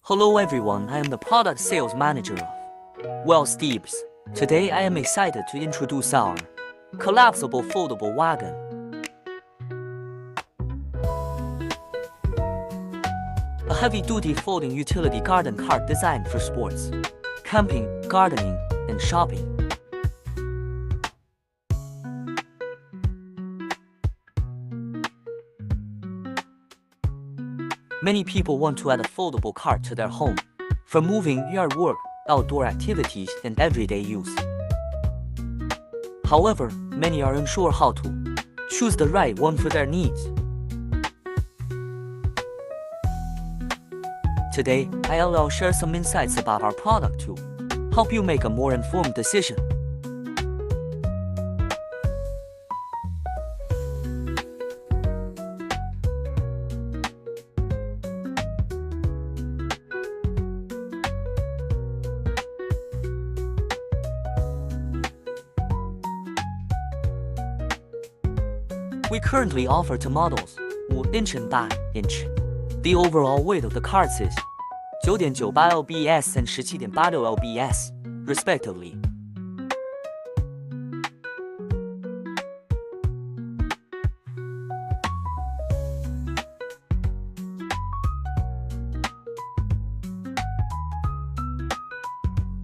Hello everyone, I am the product sales manager of Steeps. Today I am excited to introduce our collapsible foldable wagon. A heavy-duty folding utility garden cart designed for sports, camping, gardening, and shopping. Many people want to add a foldable cart to their home, for moving, yard work, outdoor activities, and everyday use. However, many are unsure how to choose the right one for their needs. Today, I'll share some insights about our product to help you make a more informed decision. We currently offer two models, 5-inch and 8-inch. The overall weight of the carts is 9.98 lbs and 17.86 lbs, respectively.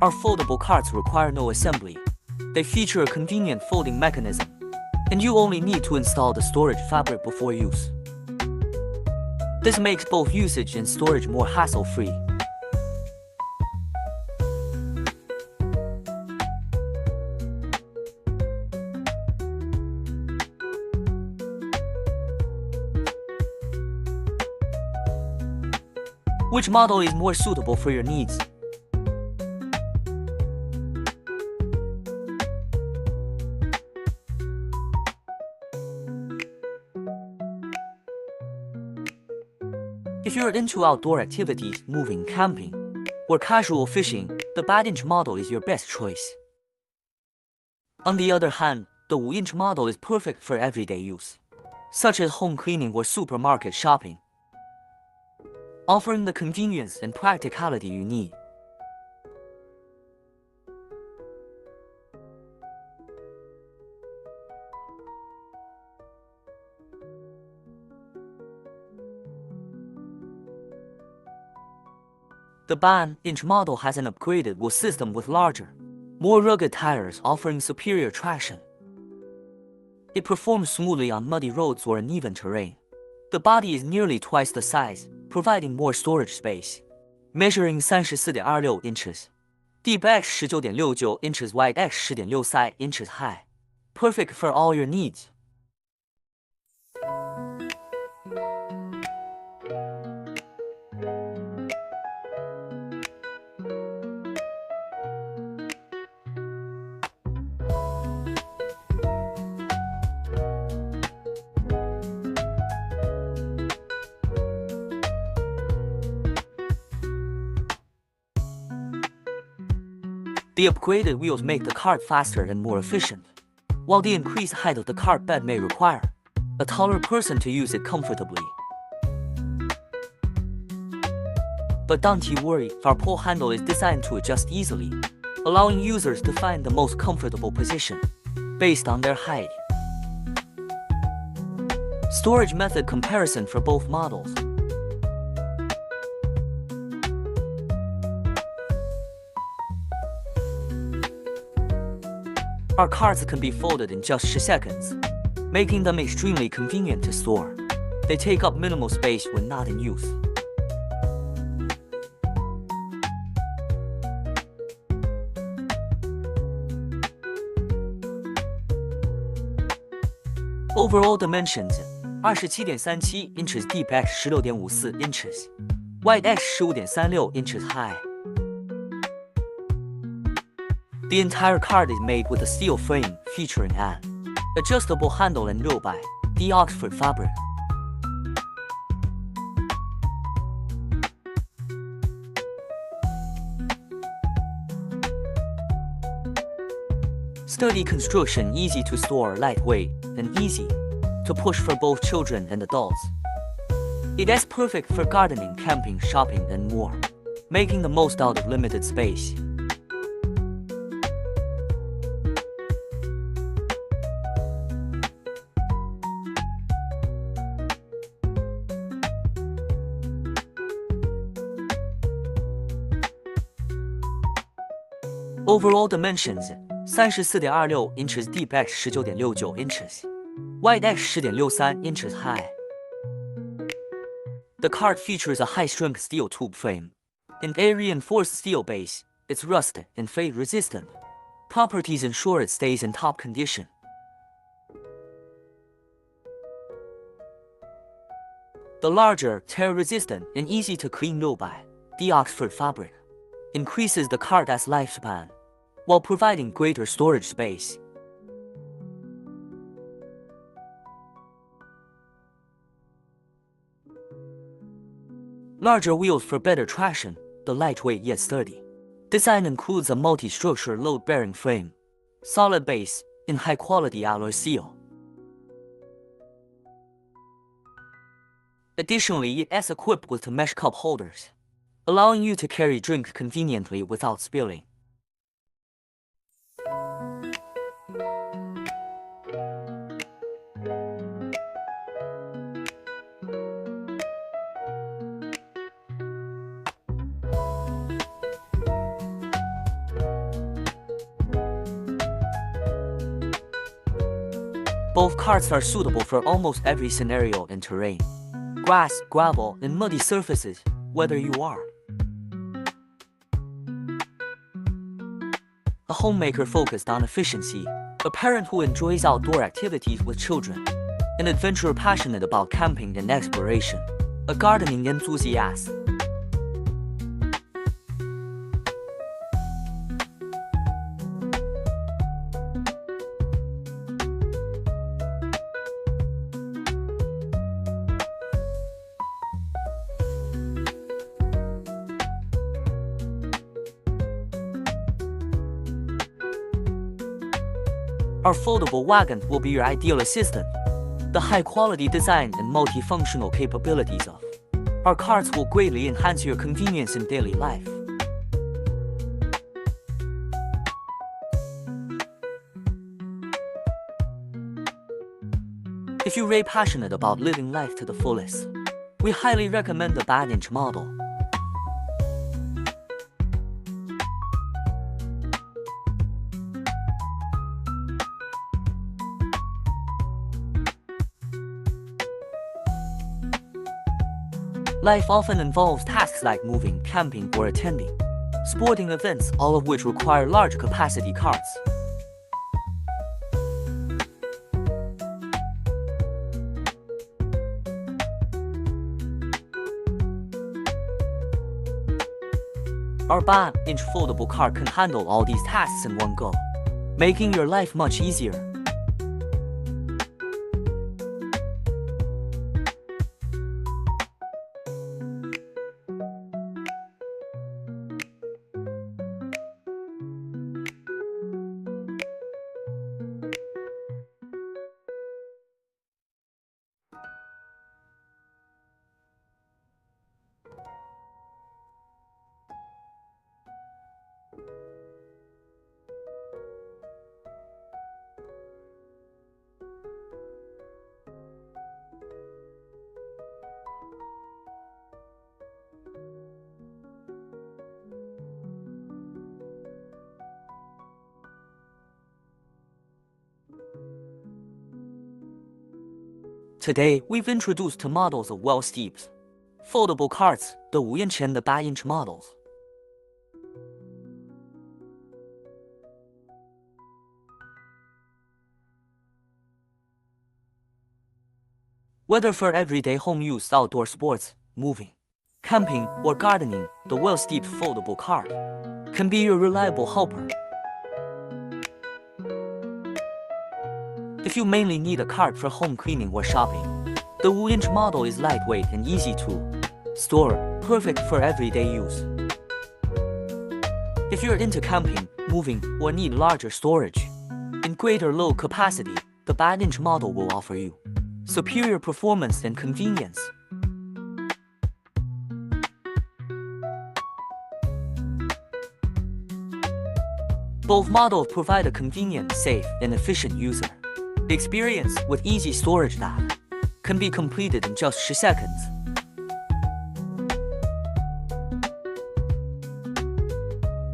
Our foldable carts require no assembly. They feature a convenient folding mechanism, and you only need to install the storage fabric before use. This makes both usage and storage more hassle-free. Which model is more suitable for your needs? If you're into outdoor activities, moving, camping, or casual fishing, the 8-inch model is your best choice. On the other hand, the 5-inch model is perfect for everyday use, such as home cleaning or supermarket shopping, offering the convenience and practicality you need. The 8-inch model has an upgraded wheel system with larger, more rugged tires offering superior traction. It performs smoothly on muddy roads or uneven terrain. The body is nearly twice the size, providing more storage space, measuring 34.26 inches, deep x 19.69 inches wide x 10.63 inches high, perfect for all your needs. The upgraded wheels make the cart faster and more efficient, while the increased height of the cart bed may require a taller person to use it comfortably. But don't you worry, our pole handle is designed to adjust easily, allowing users to find the most comfortable position based on their height. Storage method comparison for both models. Our carts can be folded in just 2 seconds, making them extremely convenient to store. They take up minimal space when not in use. Overall dimensions: 27.37 inches deep x 16.54 inches, wide x 15.36 inches high. The entire cart is made with a steel frame featuring an adjustable handle and wheel by the Oxford fabric. Sturdy construction, easy to store, lightweight, and easy to push for both children and adults. It is perfect for gardening, camping, shopping, and more. making the most out of limited space. Overall dimensions 34.26 inches deep x 19.69 inches, wide x 10.63 inches high. The cart features a high-strength steel tube frame and a reinforced steel base. It's rust and fade-resistant. Properties ensure it stays in top condition. The larger, tear-resistant, and easy-to-clean Nubai, the Oxford fabric, increases the cart's lifespan while providing greater storage space. Larger wheels for better traction, the lightweight yet sturdy design includes a multi-structure load-bearing frame, solid base, and high-quality alloy steel. Additionally, it is equipped with mesh cup holders, allowing you to carry drinks conveniently without spilling. Both carts are suitable for almost every scenario and terrain: grass, gravel, and muddy surfaces, whether you are a homemaker focused on efficiency, a parent who enjoys outdoor activities with children, an adventurer passionate about camping and exploration, a gardening enthusiast. Our foldable wagon will be your ideal assistant. The high-quality design and multifunctional capabilities of our carts will greatly enhance your convenience in daily life. If you're really passionate about living life to the fullest, we highly recommend the 8-inch model. Life often involves tasks like moving, camping, or attending sporting events, all of which require large capacity carts. Our 8-inch foldable cart can handle all these tasks in one go, making your life much easier. Today, we've introduced two models of well-steeped foldable carts, the 5-inch and the 8-inch models. Whether for everyday home use, outdoor sports, moving, camping, or gardening, the well-steeped foldable cart can be your reliable helper. If you mainly need a cart for home cleaning or shopping, the 5-inch model is lightweight and easy to store, perfect for everyday use. If you're into camping, moving, or need larger storage and greater load capacity, the 8-inch model will offer you superior performance and convenience. Both models provide a convenient, safe, and efficient user experience with easy storage that can be completed in just 10 seconds.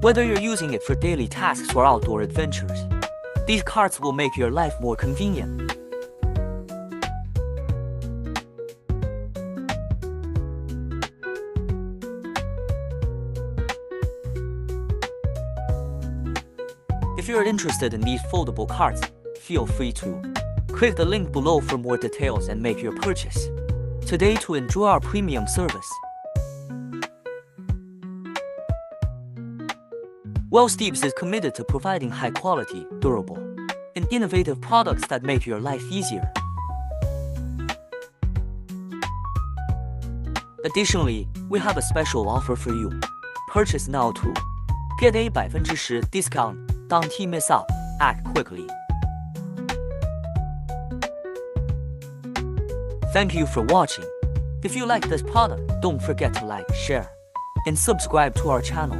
Whether you're using it for daily tasks or outdoor adventures, these carts will make your life more convenient. If you're interested in these foldable carts, feel free to click the link below for more details and make your purchase today to enjoy our premium service. Steeps is committed to providing high-quality, durable, and innovative products that make your life easier. Additionally, we have a special offer for you. Purchase now to get a 10% discount. Don't miss out. Act quickly. Thank you for watching. If you like this product, don't forget to like, share, and subscribe to our channel.